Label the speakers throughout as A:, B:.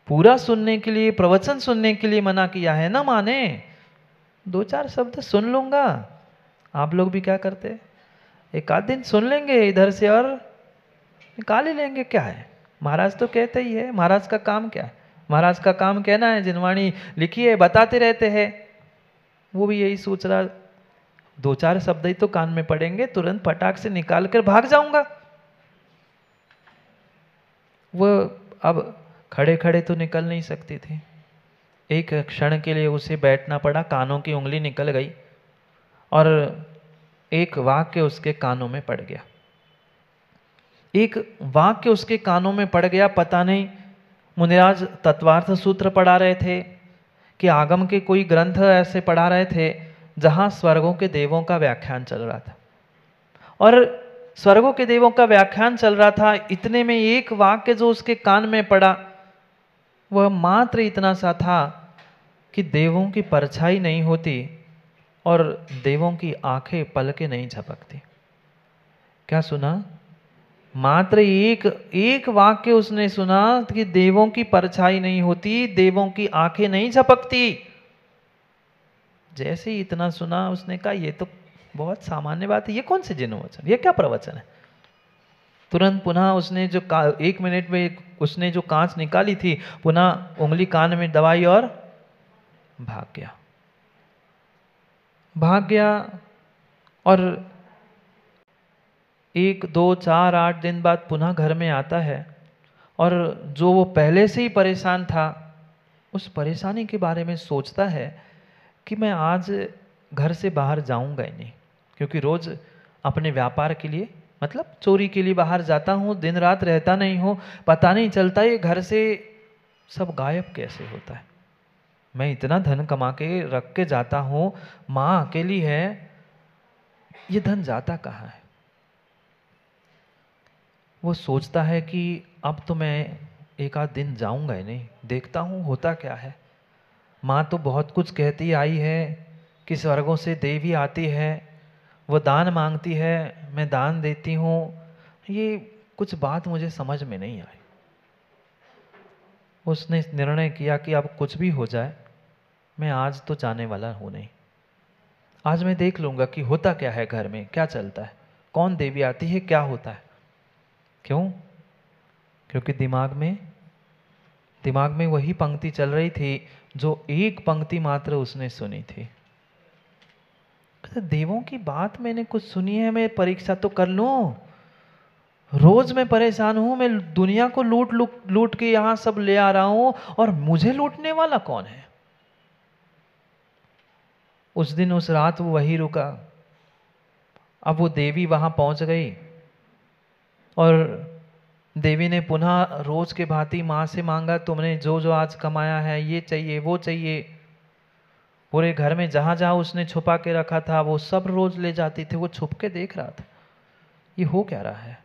A: पूरा सुनने के लिए, प्रवचन सुनने के लिए मना किया है ना माने। 2-4 शब्द सुन लूंगा। आप लोग भी क्या करते हैं, एक आध दिन सुन लेंगे इधर से और निकाल ही लेंगे, क्या है। महाराज तो कहते ही है, महाराज का काम क्या है, महाराज का काम कहना है, जिनवाणी लिखी है बताते रहते हैं। वो भी यही सोच रहा, 2-4 शब्द ही तो कान में पड़ेंगे, तुरंत फटाक से निकाल कर भाग जाऊंगा। वो अब खड़े खड़े तो निकल नहीं सकती थी, एक क्षण के लिए उसे बैठना पड़ा। कानों की उंगली निकल गई और एक वाक्य उसके कानों में पड़ गया। एक वाक्य उसके कानों में पड़ गया। पता नहीं मुनिराज तत्वार्थ सूत्र पढ़ा रहे थे कि आगम के कोई ग्रंथ ऐसे पढ़ा रहे थे जहां स्वर्गों के देवों का व्याख्यान चल रहा था। और स्वर्गों के देवों का व्याख्यान चल रहा था, इतने में एक वाक्य जो उसके कान में पड़ा वह मात्र इतना सा था कि देवों की परछाई नहीं होती और देवों की आंखें पलके नहीं झपकती। क्या सुना? मात्र एक वाक्य उसने सुना कि देवों की परछाई नहीं होती, देवों की आंखें नहीं झपकती। जैसे ही इतना सुना उसने कहा ये तो बहुत सामान्य बात है, ये कौन से जिनवचन, ये क्या प्रवचन है। तुरंत पुनः उसने जो 1 मिनट में उसने जो कांच निकाली थी, पुनः उंगली कान में दबाई और भाग गया। भाग गया और 1, 2, 4, 8 दिन बाद पुनः घर में आता है और जो वो पहले से ही परेशान था उस परेशानी के बारे में सोचता है कि मैं आज घर से बाहर जाऊंगा ही नहीं, क्योंकि रोज अपने व्यापार के लिए, मतलब चोरी के लिए बाहर जाता हूँ, दिन रात रहता नहीं हूँ, पता नहीं चलता ये घर से सब गायब कैसे होता है। मैं इतना धन कमा के रख के जाता हूँ, माँ अकेली है, ये धन जाता कहाँ है। वो सोचता है कि अब तो मैं एक आध दिन जाऊंगा ही नहीं, देखता हूँ होता क्या है। माँ तो बहुत कुछ कहती आई है कि स्वर्गों से देवी आती है, वो दान मांगती है, मैं दान देती हूँ, ये कुछ बात मुझे समझ में नहीं आई। उसने निर्णय किया कि अब कुछ भी हो जाए मैं आज तो जाने वाला हूँ नहीं, आज मैं देख लूँगा कि होता क्या है, घर में क्या चलता है, कौन देवी आती है, क्या होता है। क्यों? क्योंकि दिमाग में वही पंक्ति चल रही थी जो एक पंक्ति मात्र उसने सुनी थी। देवों की बात मैंने कुछ सुनी है, मैं परीक्षा तो कर लूं, रोज मैं परेशान हूं, मैं दुनिया को लूट लूट लूट के यहां सब ले आ रहा हूं और मुझे लूटने वाला कौन है। उस दिन उस रात वो वही रुका। अब वो देवी वहां पहुंच गई और देवी ने पुनः रोज के भांति माँ से मांगा, तुमने जो जो आज कमाया है ये चाहिए वो चाहिए। पूरे घर में जहां जहां उसने छुपा के रखा था वो सब रोज ले जाती थी। वो छुप के देख रहा था ये हो क्या रहा है।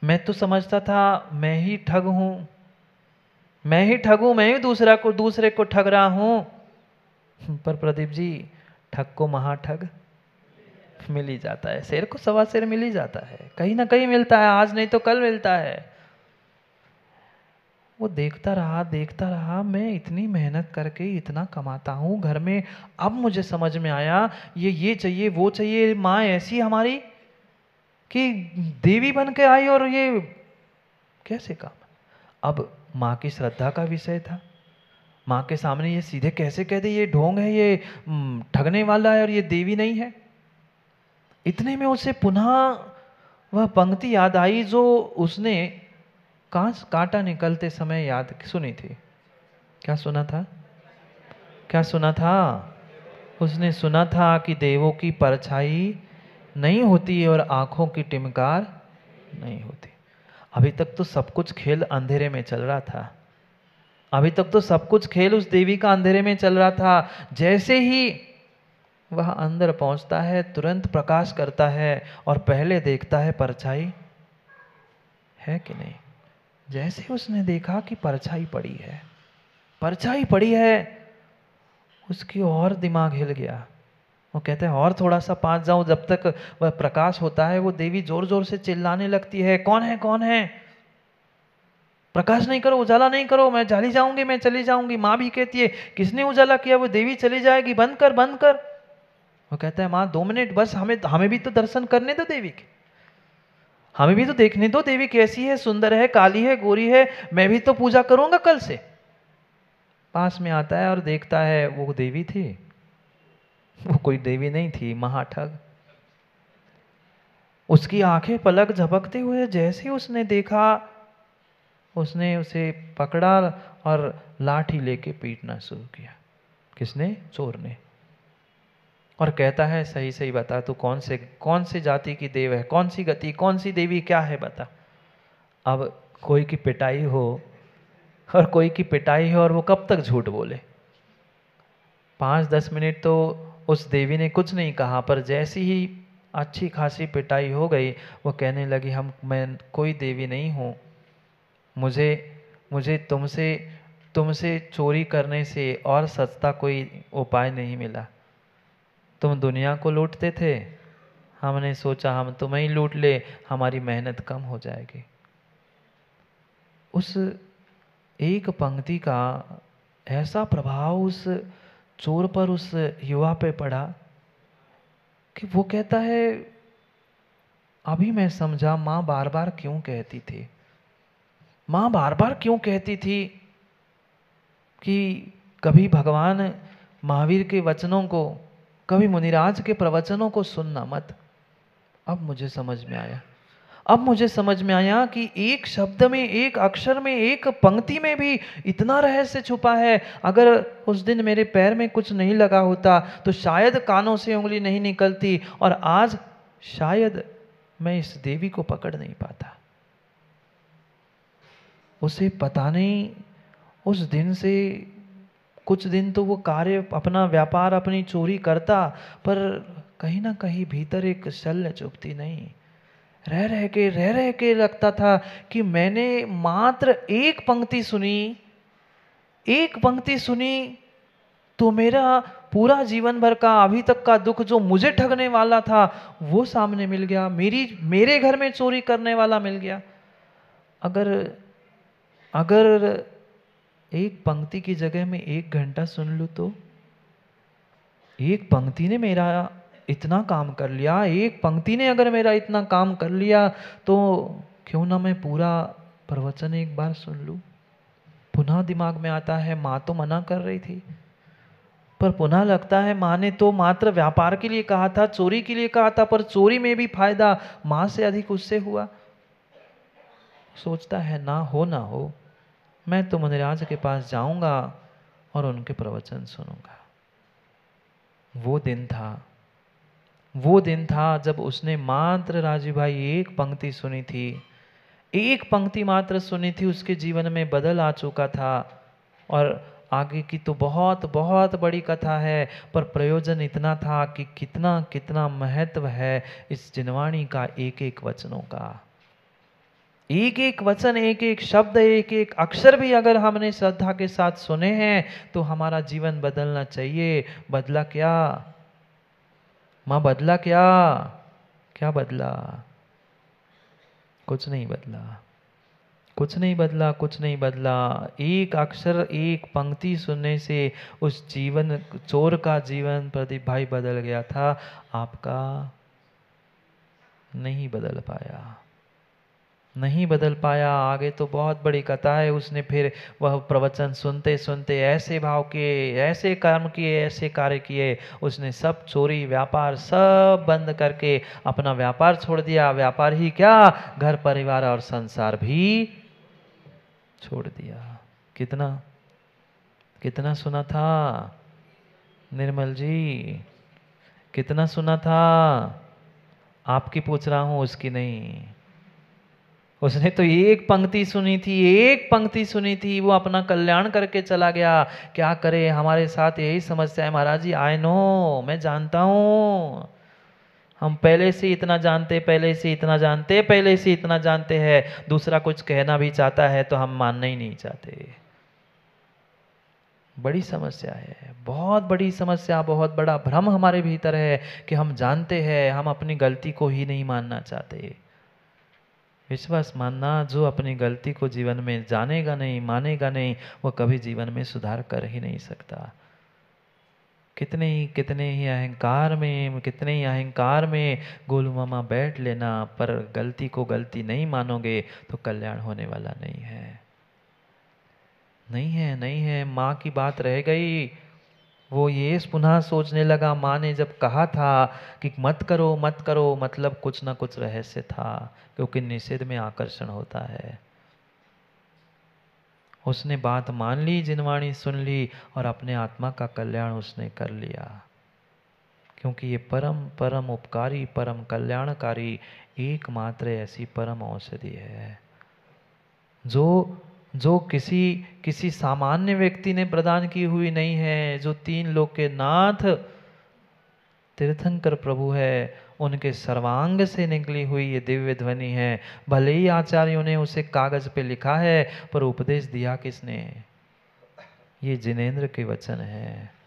A: मैं तो समझता था मैं ही ठग हूं, मैं ही ठग हूं, मैं ही दूसरे को ठग रहा हूं। पर प्रदीप जी, ठग को महाठग मिल ही जाता है, शेर को सवा शेर मिल ही जाता है, कहीं ना कहीं मिलता है, आज नहीं तो कल मिलता है। वो देखता रहा, मैं इतनी मेहनत करके इतना कमाता हूँ घर में, अब मुझे समझ में आया ये चाहिए वो चाहिए। माँ ऐसी हमारी कि देवी बन के आई और ये कैसे काम। अब माँ की श्रद्धा का विषय था, माँ के सामने ये सीधे कैसे कह दे ये ढोंग है, ये ठगने वाला है और ये देवी नहीं है। इतने में उसे पुनः वह पंक्ति याद आई जो उसने कांटा निकलते समय याद सुनी थी। क्या सुना था? क्या सुना था? उसने सुना था कि देवों की परछाई नहीं होती और आंखों की टिमकार नहीं होती। अभी तक तो सब कुछ खेल अंधेरे में चल रहा था, अभी तक तो सब कुछ खेल उस देवी का अंधेरे में चल रहा था। जैसे ही वह अंदर पहुंचता है तुरंत प्रकाश करता है और पहले देखता है परछाई है कि नहीं। जैसे उसने देखा कि परछाई पड़ी है, परछाई पड़ी है, उसकी और दिमाग हिल गया। वो कहते हैं और थोड़ा सा पास जाऊं, जब तक वह प्रकाश होता है वो देवी जोर जोर से चिल्लाने लगती है, कौन है कौन है। प्रकाश नहीं करो, उजाला नहीं करो, मैं चली जाऊंगी, मैं चली जाऊंगी। माँ भी कहती है किसने उजाला किया, वो देवी चली जाएगी, बंद कर बंद कर। वो कहता है माँ 2 मिनट बस, हमें हमें भी तो दर्शन करने दो देवी के, हमें भी तो देखने दो देवी कैसी है, सुंदर है, काली है, गोरी है, मैं भी तो पूजा करूंगा कल से। पास में आता है और देखता है वो देवी थी, वो कोई देवी नहीं थी, महाठग। उसकी आंखें पलक झपकते हुए जैसे ही उसने देखा, उसने उसे पकड़ा और लाठी लेके पीटना शुरू किया। किसने? चोर ने। और कहता है सही सही बता, तू कौन से जाति की देव है, कौन सी गति, कौन सी देवी, क्या है बता। अब कोई की पिटाई हो और कोई की पिटाई हो और वो कब तक झूठ बोले। 5-10 मिनट तो उस देवी ने कुछ नहीं कहा, पर जैसी ही अच्छी खासी पिटाई हो गई, वो कहने लगी मैं कोई देवी नहीं हूँ, मुझे मुझे तुमसे चोरी करने से और सस्ता कोई उपाय नहीं मिला। तुम दुनिया को लूटते थे, हमने सोचा हम तुम्हें ही लूट ले, हमारी मेहनत कम हो जाएगी। उस एक पंक्ति का ऐसा प्रभाव उस चोर पर, उस युवा पे पड़ा कि वो कहता है अभी मैं समझा माँ बार बार क्यों कहती थी, माँ बार बार क्यों कहती थी कि कभी भगवान महावीर के वचनों को, कभी मुनिराज के प्रवचनों को सुनना मत। अब मुझे समझ में आया, अब मुझे समझ में आया कि एक शब्द में, एक अक्षर में, एक पंक्ति में भी इतना रहस्य छुपा है। अगर उस दिन मेरे पैर में कुछ नहीं लगा होता तो शायद कानों से उंगली नहीं निकलती, और आज शायद मैं इस देवी को पकड़ नहीं पाता। उसे पता नहीं, उस दिन से कुछ दिन तो वो कार्य, अपना व्यापार, अपनी चोरी करता, पर कहीं ना कहीं भीतर एक शल्य चुभती नहीं। रह रह के लगता था कि मैंने मात्र एक पंक्ति सुनी, एक पंक्ति सुनी तो मेरा पूरा जीवन भर का अभी तक का दुख जो मुझे ठगने वाला था वो सामने मिल गया, मेरे घर में चोरी करने वाला मिल गया। अगर अगर एक पंक्ति की जगह में 1 घंटा सुन लूं तो एक पंक्ति ने मेरा इतना काम कर लिया, एक पंक्ति ने अगर मेरा इतना काम कर लिया तो क्यों ना मैं पूरा प्रवचन एक बार सुन लूं। पुनः दिमाग में आता है माँ तो मना कर रही थी, पर पुनः लगता है माँ ने तो मात्र व्यापार के लिए कहा था, चोरी के लिए कहा था, पर चोरी में भी फायदा माँ से अधिक उससे हुआ। सोचता है ना हो मैं तो मुनिराज के पास जाऊंगा और उनके प्रवचन सुनूंगा। वो दिन था जब उसने मात्र, राजू भाई, एक पंक्ति सुनी थी, एक पंक्ति मात्र सुनी थी, उसके जीवन में बदल आ चुका था। और आगे की तो बहुत बहुत बड़ी कथा है, पर प्रयोजन इतना था कि कितना कितना महत्व है इस जिनवाणी का, एक एक वचनों का। एक एक वचन, एक एक शब्द, एक एक अक्षर भी अगर हमने श्रद्धा के साथ सुने हैं तो हमारा जीवन बदलना चाहिए। बदला क्या माँ, बदला क्या? क्या बदला? कुछ नहीं बदला, कुछ नहीं बदला, कुछ नहीं बदला। एक अक्षर, एक पंक्ति सुनने से उस जीवन, चोर का जीवन प्रदीप भाई बदल गया था, आपका नहीं बदल पाया, नहीं बदल पाया। आगे तो बहुत बड़ी कथा है। उसने फिर वह प्रवचन सुनते सुनते ऐसे भाव किए, ऐसे कर्म किए, ऐसे कार्य किए, उसने सब चोरी व्यापार सब बंद करके अपना व्यापार छोड़ दिया। व्यापार ही क्या, घर परिवार और संसार भी छोड़ दिया। कितना कितना सुना था निर्मल जी, कितना सुना था? आपकी पूछ रहा हूं, उसकी नहीं। उसने तो एक पंक्ति सुनी थी, एक पंक्ति सुनी थी, वो अपना कल्याण करके चला गया। क्या करे, हमारे साथ यही समस्या है महाराज जी। आई नो, मैं जानता हूं, हम पहले से इतना जानते, पहले से इतना जानते, पहले से इतना जानते हैं, दूसरा कुछ कहना भी चाहता है तो हम मानना ही नहीं चाहते। बड़ी समस्या है, बहुत बड़ी समस्या, बहुत बड़ा भ्रम हमारे भीतर है कि हम जानते हैं, हम अपनी गलती को ही नहीं मानना चाहते। विश्वास मानना, जो अपनी गलती को जीवन में जानेगा नहीं, मानेगा नहीं, वो कभी जीवन में सुधार कर ही नहीं सकता। कितने ही अहंकार में गोलूमामा बैठ लेना, पर गलती को गलती नहीं मानोगे तो कल्याण होने वाला नहीं है। नहीं है, माँ की बात रह गई। वो ये पुनः सोचने लगा, माँ ने जब कहा था कि मत करो मत करो, मतलब कुछ ना कुछ रहस्य था, क्योंकि निषेध में आकर्षण होता है। उसने बात मान ली, जिनवाणी सुन ली, और अपने आत्मा का कल्याण उसने कर लिया, क्योंकि ये परम परम उपकारी, परम कल्याणकारी एकमात्र ऐसी परम औषधि है जो जो किसी सामान्य व्यक्ति ने प्रदान की हुई नहीं है। जो 3 लोक के नाथ तीर्थंकर प्रभु है, उनके सर्वांग से निकली हुई ये दिव्य ध्वनि है। भले ही आचार्यों ने उसे कागज पे लिखा है, पर उपदेश दिया किसने? ये जिनेंद्र के वचन है,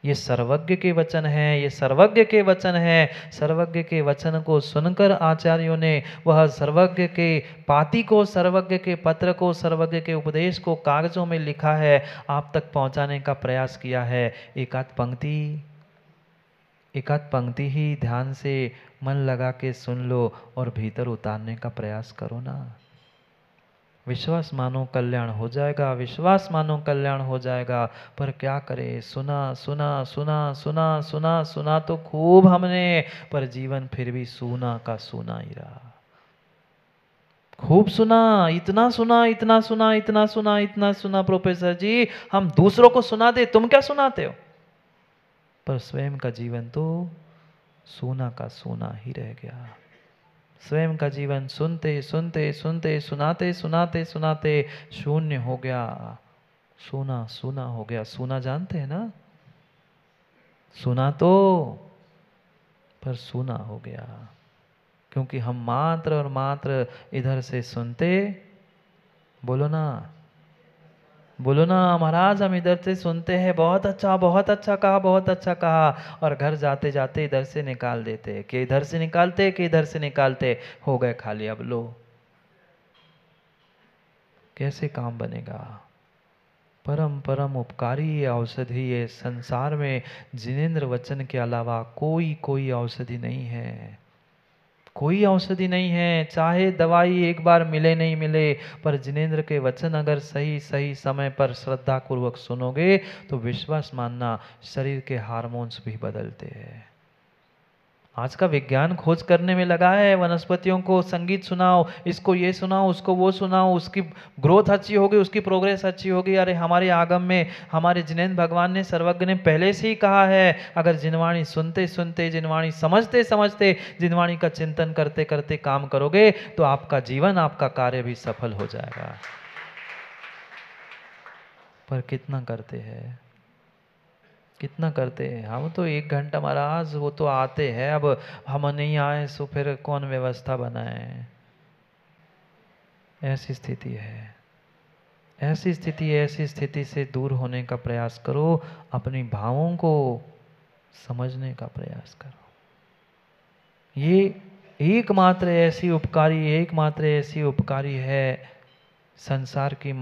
A: ये सर्वज्ञ के वचन है, ये सर्वज्ञ के वचन है। सर्वज्ञ के वचन को सुनकर आचार्यों ने वह सर्वज्ञ के पाती को, सर्वज्ञ के पत्र को, सर्वज्ञ के उपदेश को कागजों में लिखा है, आप तक पहुंचाने का प्रयास किया है। एक आध पंक्ति ही ध्यान से मन लगा के सुन लो और भीतर उतारने का प्रयास करो ना। विश्वास मानो कल्याण हो जाएगा, विश्वास मानो कल्याण हो जाएगा। पर क्या करें, सुना सुना सुना सुना सुना सुना तो खूब हमने, पर जीवन फिर भी सूना का सूना ही रहा। खूब सुना, इतना सुना इतना सुना इतना सुना इतना सुना प्रोफेसर जी, हम दूसरों को सुना दे, तुम क्या सुनाते हो? पर स्वयं का जीवन तो सोना का सोना ही रह गया। स्वयं का जीवन सुनते सुनते सुनते, सुनाते सुनाते सुनाते शून्य हो गया, सोना सोना हो गया। सोना जानते हैं ना? सुना तो, पर सोना हो गया, क्योंकि हम मात्र और मात्र इधर से सुनते। बोलो ना, बोलो ना महाराज, हम इधर से सुनते हैं, बहुत अच्छा कहा, बहुत अच्छा कहा, और घर जाते जाते इधर से निकाल देते, कि इधर से निकालते कि इधर से निकालते, हो गए खाली। अब लो, कैसे काम बनेगा? परम परम उपकारी ये औषधि है संसार में। जिनेंद्र वचन के अलावा कोई औषधि नहीं है, कोई औषधि नहीं है। चाहे दवाई एक बार मिले नहीं मिले, पर जिनेंद्र के वचन अगर सही सही समय पर श्रद्धा पूर्वक सुनोगे तो विश्वास मानना, शरीर के हार्मोन्स भी बदलते हैं। आज का विज्ञान खोज करने में लगा है, वनस्पतियों को संगीत सुनाओ, इसको ये सुनाओ, उसको वो सुनाओ, उसकी ग्रोथ अच्छी होगी, उसकी प्रोग्रेस अच्छी होगी। अरे हमारे आगम में हमारे जिनेंद्र भगवान ने, सर्वज्ञ ने पहले से ही कहा है, अगर जिनवाणी सुनते सुनते, जिनवाणी समझते समझते, जिनवाणी का चिंतन करते करते काम करोगे तो आपका जीवन, आपका कार्य भी सफल हो जाएगा। पर कितना करते हैं, कितना करते हैं हम? तो 1 घंटा महाराज, वो तो आते हैं, अब हम नहीं आए तो फिर कौन व्यवस्था बनाए? ऐसी स्थिति है, ऐसी स्थिति से दूर होने का प्रयास करो, अपनी भावों को समझने का प्रयास करो। ये एकमात्र ऐसी उपकारी है। संसार की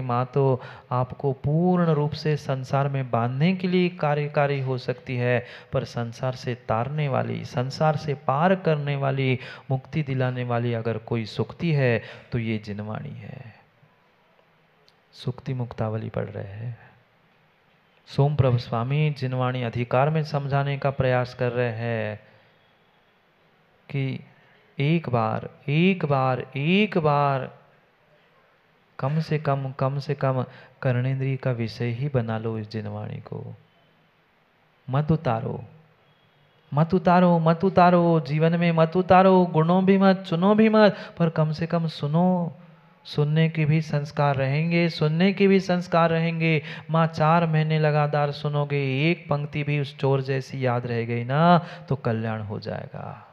A: माँ तो आपको पूर्ण रूप से संसार में बांधने के लिए कार्यकारी हो सकती है, पर संसार से तारने वाली, संसार से पार करने वाली, मुक्ति दिलाने वाली अगर कोई सुक्ति है तो ये जिनवाणी है। सुक्ति मुक्तावली पढ़ रहे हैं, सोम प्रभ स्वामी जिनवाणी अधिकार में समझाने का प्रयास कर रहे हैं कि एक बार कम से कम कर्णेंद्रिय का विषय ही बना लो इस जिनवाणी को। मत उतारो जीवन में, मत उतारो, गुणों भी मत, चुनो भी मत, पर कम से कम सुनो। सुनने के भी संस्कार रहेंगे। माँ 4 महीने लगातार सुनोगे, एक पंक्ति भी उस चोर जैसी याद रह गई ना, तो कल्याण हो जाएगा।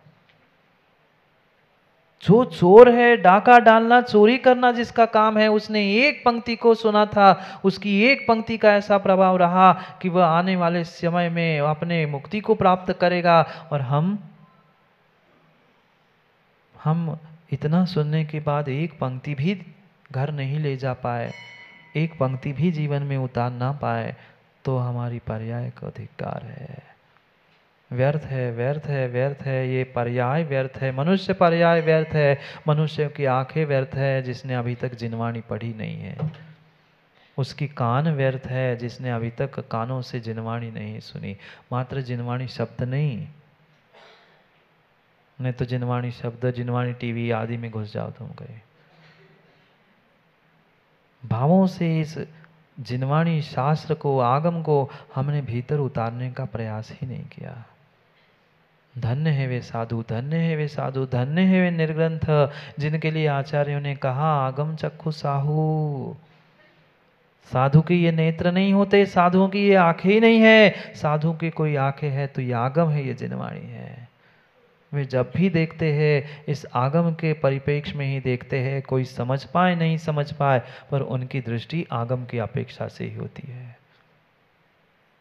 A: जो चोर है, डाका डालना, चोरी करना जिसका काम है, उसने एक पंक्ति को सुना था, उसकी एक पंक्ति का ऐसा प्रभाव रहा कि वह आने वाले समय में अपने मुक्ति को प्राप्त करेगा। और हम इतना सुनने के बाद एक पंक्ति भी घर नहीं ले जा पाए, एक पंक्ति भी जीवन में उतार ना पाए, तो हमारी पर्याय का धिक्कार है। व्यर्थ है, व्यर्थ है, व्यर्थ है, ये पर्याय व्यर्थ है, मनुष्य पर्याय व्यर्थ है, मनुष्य की आंखें व्यर्थ है जिसने अभी तक जिनवाणी पढ़ी नहीं है, उसकी कान व्यर्थ है जिसने अभी तक कानों से जिनवाणी नहीं सुनी। मात्र जिनवाणी शब्द नहीं तो जिनवाणी शब्द, जिनवाणी टीवी आदि में घुस जाओ तुम कहीं। भावों से इस जिनवाणी शास्त्र को, आगम को हमने भीतर उतारने का प्रयास ही नहीं किया। धन्य है वे साधु, धन्य है वे साधु, धन्य है वे निर्ग्रंथ, जिनके लिए आचार्यों ने कहा आगम चक्षु साहू। साधु के ये नेत्र नहीं होते, साधुओं की ये आंखें ही नहीं है, साधु की कोई आंखें है तो ये आगम है, ये जिनवाणी है। वे जब भी देखते हैं इस आगम के परिप्रेक्ष्य में ही देखते हैं, कोई समझ पाए नहीं समझ पाए, पर उनकी दृष्टि आगम की अपेक्षा से ही होती है।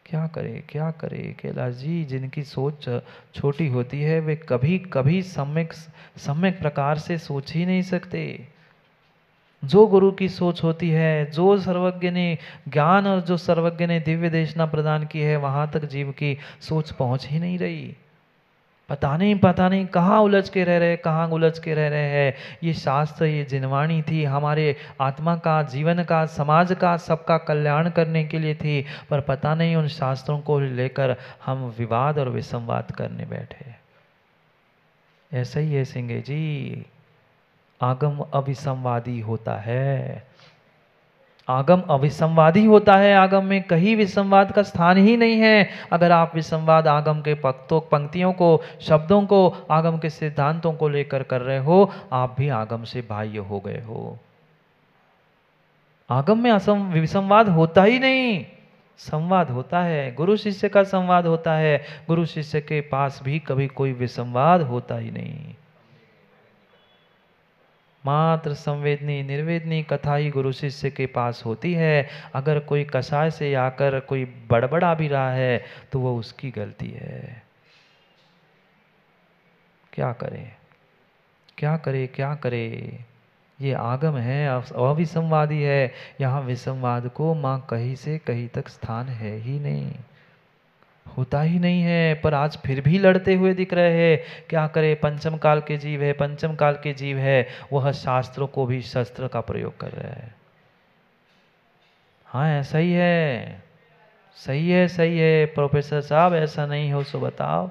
A: क्या करे क्या करे कैलाश जी, जिनकी सोच छोटी होती है वे कभी कभी सम्यक प्रकार से सोच ही नहीं सकते। जो गुरु की सोच होती है, जो सर्वज्ञ ने ज्ञान और जो सर्वज्ञ ने दिव्य देशना प्रदान की है, वहां तक जीव की सोच पहुंच ही नहीं रही। पता नहीं कहाँ उलझ के रह रहे, कहाँ उलझ के रह रहे हैं। ये शास्त्र, ये जिनवाणी थी हमारे आत्मा का, जीवन का, समाज का, सबका कल्याण करने के लिए थी, पर पता नहीं उन शास्त्रों को लेकर हम विवाद और विसंवाद करने बैठे। ऐसा ही है सिंगे जी, आगम अविसंवादी होता है, आगम अविसंवादी होता है, आगम में कहीं विसंवाद का स्थान ही नहीं है। अगर आप विसंवाद आगम के पंक्तियों को, शब्दों को, आगम के सिद्धांतों को लेकर कर रहे हो, आप भी आगम से बाह्य हो गए हो। आगम में विसंवाद होता ही नहीं, संवाद होता है, गुरु शिष्य का संवाद होता है। गुरु शिष्य के पास भी कभी कोई विसंवाद होता ही नहीं। मात्र संवेदनी निर्वेदनी कथा ही गुरु शिष्य के पास होती है। अगर कोई कसाय से आकर कोई बड़बड़ा भी रहा है तो वो उसकी गलती है। क्या करे क्या करे क्या करे, ये आगम है, अविसंवादी है। यहाँ विसंवाद को माँ कहीं से कहीं तक स्थान है ही नहीं, होता ही नहीं है। पर आज फिर भी लड़ते हुए दिख रहे हैं। क्या करे, पंचम काल के जीव है, पंचम काल के जीव है, वह शास्त्रों को भी शस्त्र का प्रयोग कर रहा है। हाँ ऐसा ही है, सही है सही है। प्रोफेसर साहब ऐसा नहीं हो सो बताओ।